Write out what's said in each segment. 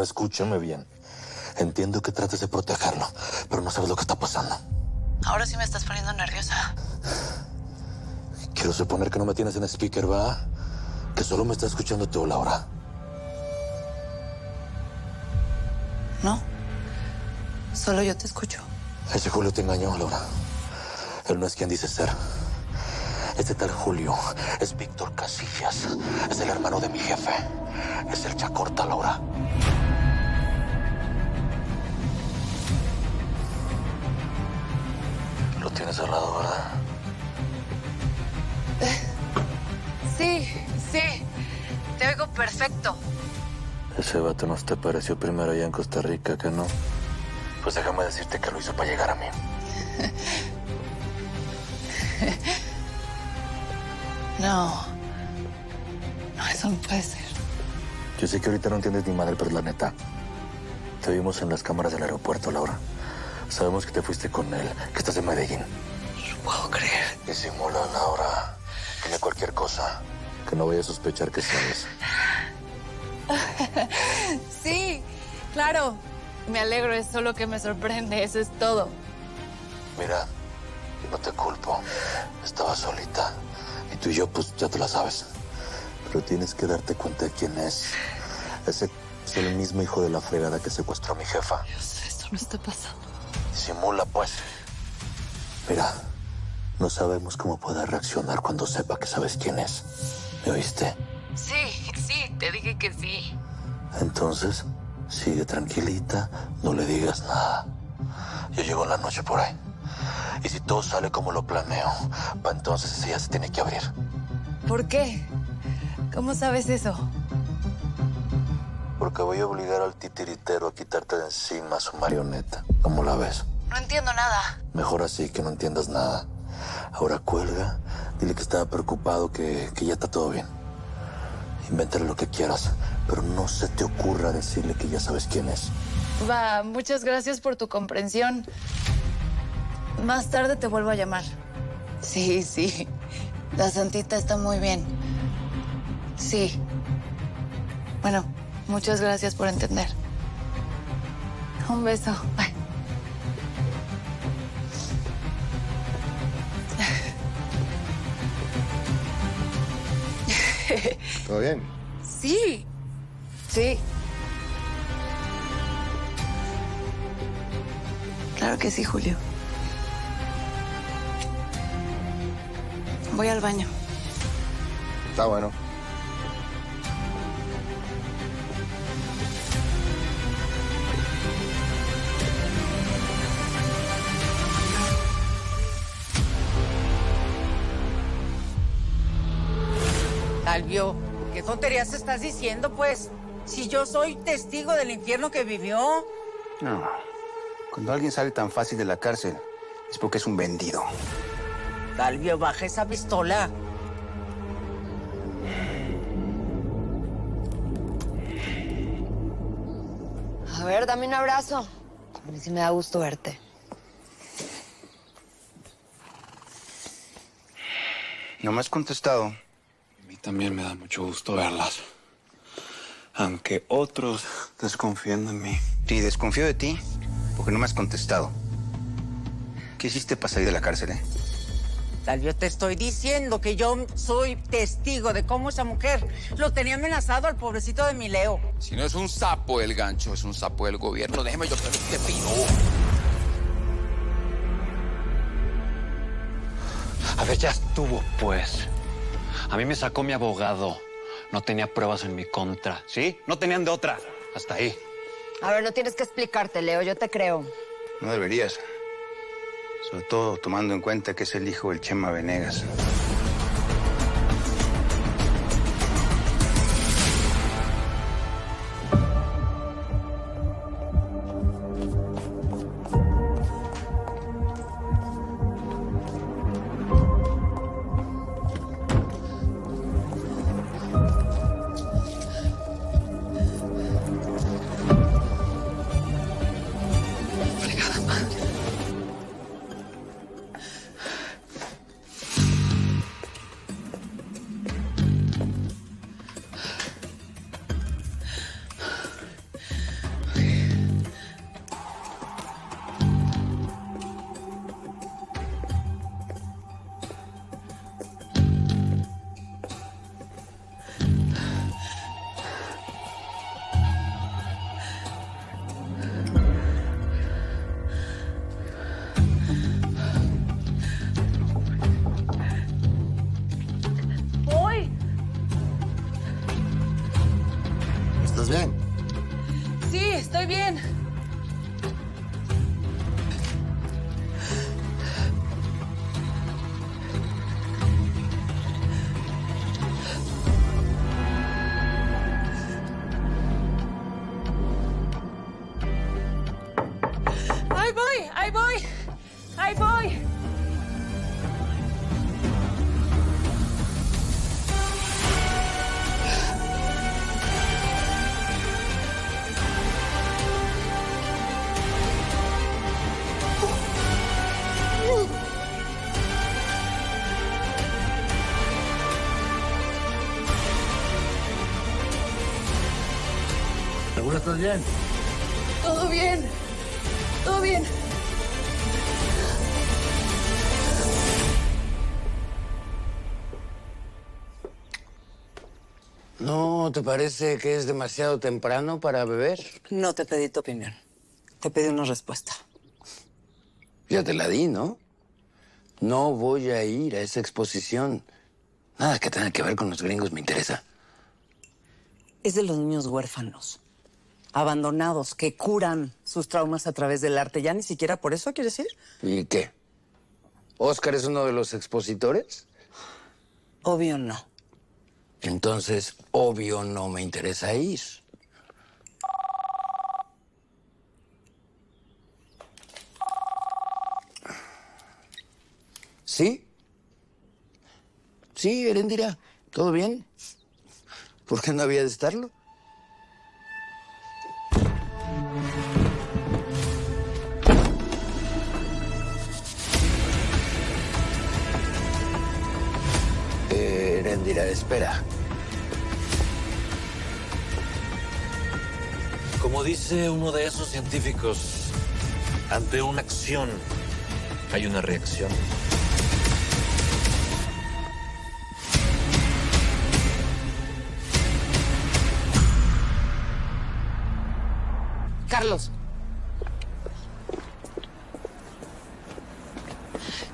escúchame bien. Entiendo que trates de protegerlo, pero no sabes lo que está pasando. Ahora sí me estás poniendo nerviosa. Quiero suponer que no me tienes en speaker, ¿va? Que solo me está escuchando tú, Laura. No. Solo yo te escucho. Ese Julio te engañó, Laura. Él no es quien dice ser. Este tal Julio es Víctor Casillas. Es el hermano de mi jefe. Es el Chacorta, Laura. Lo tienes cerrado, ¿verdad? Sí. Te oigo perfecto. Ese vato nos te pareció primero allá en Costa Rica, ¿que no? Pues déjame decirte que lo hizo para llegar a mí. No, eso no puede ser. Yo sé que ahorita no entiendes ni madre, pero la neta. Te vimos en las cámaras del aeropuerto, Laura. Sabemos que te fuiste con él, que estás en Medellín. No lo puedo creer. Disimula, Laura. Dime cualquier cosa. Que no vaya a sospechar que sabes. Sí, claro. Me alegro, es solo que me sorprende, eso es todo. Mira, no te culpo. Estaba solita. Y tú y yo, pues, ya te la sabes. Pero tienes que darte cuenta de quién es. Ese es el mismo hijo de la fregada que secuestró a mi jefa. Dios, esto no está pasando. Disimula, pues. Mira, no sabemos cómo pueda reaccionar cuando sepa que sabes quién es. ¿Me oíste? Sí, te dije que sí. Entonces, sigue tranquilita, no le digas nada. Yo llego en la noche por ahí. Y si todo sale como lo planeo, para entonces ella se tiene que abrir. ¿Por qué? ¿Cómo sabes eso? Porque voy a obligar al titiritero a quitarte de encima su marioneta. ¿Cómo la ves? No entiendo nada. Mejor así, que no entiendas nada. Ahora cuelga, dile que estaba preocupado, que ya está todo bien. Invéntale lo que quieras, pero no se te ocurra decirle que ya sabes quién es. Va, muchas gracias por tu comprensión. Más tarde te vuelvo a llamar. Sí. La santita está muy bien. Sí. Bueno, muchas gracias por entender. Un beso. Bye. ¿Todo bien? Sí. Claro que sí, Julio. Voy al baño. Está bueno. Salvio, ¿qué tonterías estás diciendo, pues? Si yo soy testigo del infierno que vivió. No. Cuando alguien sale tan fácil de la cárcel, es porque es un vendido. Salvio, baja esa pistola. A ver, dame un abrazo. A mí sí me da gusto verte. No me has contestado. A mí también me da mucho gusto verlas. Aunque otros desconfían de mí. Sí, desconfío de ti porque no me has contestado. ¿Qué hiciste para salir de la cárcel, Salvio, te estoy diciendo que yo soy testigo de cómo esa mujer lo tenía amenazado al pobrecito de mi Leo. Si no es un sapo el gancho, es un sapo del gobierno. Déjeme yo que te pido. A ver, ya estuvo, pues. A mí me sacó mi abogado. No tenía pruebas en mi contra, ¿sí? No tenían de otra. Hasta ahí. A ver, no tienes que explicarte, Leo, yo te creo. No deberías. Sobre todo tomando en cuenta que es el hijo del Chema Venegas. ¿estás bien? Todo bien. Todo bien. ¿No te parece que es demasiado temprano para beber? No te pedí tu opinión. Te pedí una respuesta. Ya te la di, ¿no? No voy a ir a esa exposición. Nada que tenga que ver con los gringos me interesa. Es de los niños huérfanos, abandonados, que curan sus traumas a través del arte. ¿Ya ni siquiera por eso quieres ir? ¿Y qué? ¿Oscar es uno de los expositores? Obvio no. Entonces, obvio, no me interesa ir. ¿Sí? Sí, Erendira. ¿Todo bien? ¿Por qué no había de estarlo? Erendira, espera. Como dice uno de esos científicos, ante una acción hay una reacción. Carlos.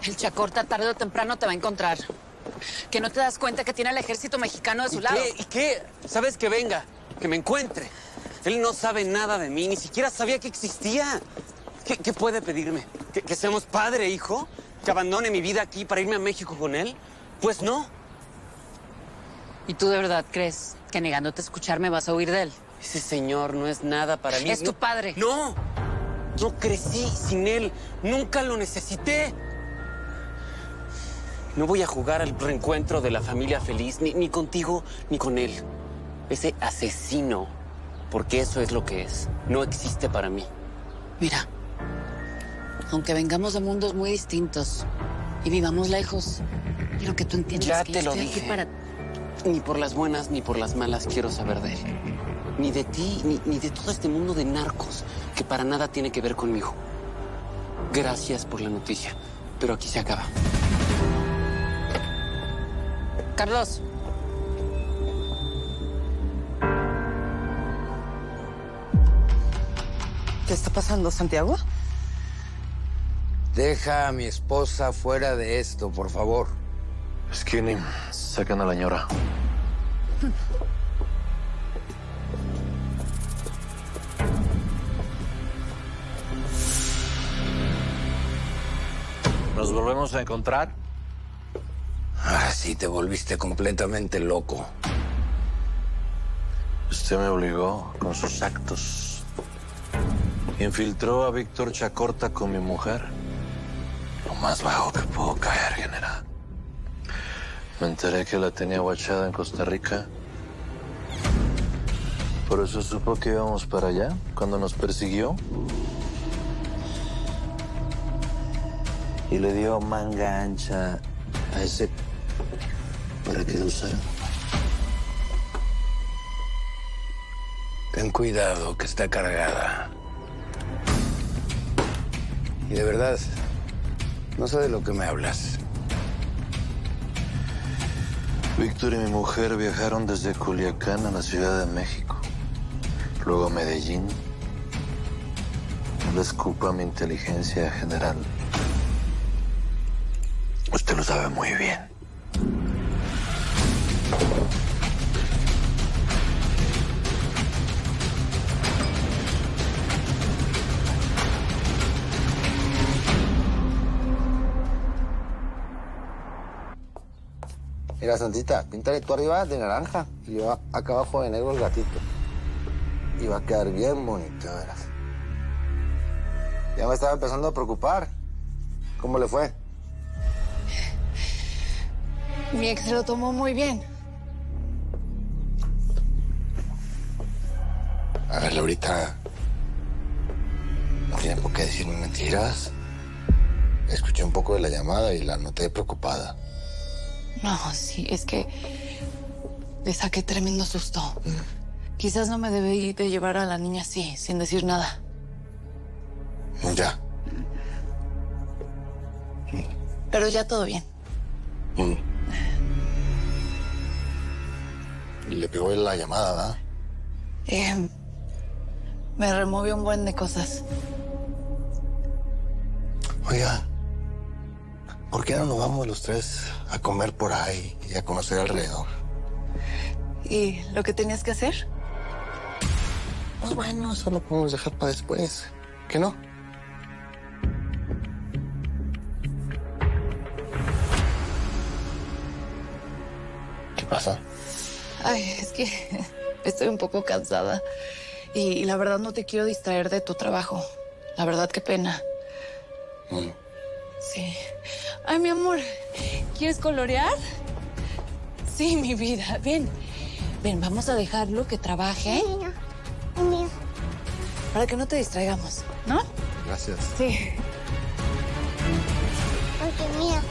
El Chacorta tarde o temprano te va a encontrar. ¿Que no te das cuenta que tiene al ejército mexicano de su lado? ¿Y qué? ¿Sabes que venga? Que me encuentre. Él no sabe nada de mí, ni siquiera sabía que existía. ¿Qué puede pedirme? ¿Que seamos padre e hijo? ¿Que abandone mi vida aquí para irme a México con él? Pues no. ¿Y tú de verdad crees que negándote a escucharme vas a huir de él? Ese señor no es nada para mí. Es tu padre. No, no crecí sin él. Nunca lo necesité. No voy a jugar al reencuentro de la familia feliz, ni contigo, ni con él. Ese asesino, porque eso es lo que es. No existe para mí. Mira, aunque vengamos de mundos muy distintos y vivamos lejos, quiero que tú entiendas Ya que te lo estoy aquí dije. para... Ni por las buenas ni por las malas quiero saber de él. Ni de ti, ni de todo este mundo de narcos que para nada tiene que ver conmigo. Gracias por la noticia, pero aquí se acaba. Carlos. ¿Qué está pasando, Santiago? Deja a mi esposa fuera de esto, por favor. Skinny, sacan a la ñora. ¿Nos volvemos a encontrar? Ahora sí te volviste completamente loco. Usted me obligó con sus actos. Infiltró a Víctor Chacorta con mi mujer. Lo más bajo que puedo caer, general. Me enteré que la tenía guachada en Costa Rica. Por eso supo que íbamos para allá cuando nos persiguió. Y le dio manga ancha a ese para que lo usara. Ten cuidado, que está cargada. Y de verdad, no sé de lo que me hablas. Víctor y mi mujer viajaron desde Culiacán a la Ciudad de México, luego a Medellín. No le escupa a mi inteligencia general. Usted lo sabe muy bien. Mira, Santita, píntale tú arriba de naranja y yo acá abajo de negro el gatito. Y va a quedar bien bonito, verás. Ya me estaba empezando a preocupar. ¿Cómo le fue? Mi ex se lo tomó muy bien. A ver, Laurita, no tiene por qué decirme mentiras. Escuché un poco de la llamada y la noté preocupada. No, sí, es que le saqué tremendo susto. Quizás no me debí de llevar a la niña así, sin decir nada. Ya. Pero ya todo bien. Le pegó la llamada, ¿verdad? Me removió un buen de cosas. Oiga, ¿por qué no nos vamos los tres a comer por ahí y a conocer alrededor? ¿Y lo que tenías que hacer? Pues bueno, eso lo podemos dejar para después. ¿Qué no? ¿Qué pasa? Ay, es que estoy un poco cansada. Y la verdad no te quiero distraer de tu trabajo. La verdad, qué pena. Sí. Ay, mi amor, ¿quieres colorear? Sí, mi vida. Ven, ven, vamos a dejarlo que trabaje. Para que no te distraigamos, ¿no? Gracias. Sí. Porque mía.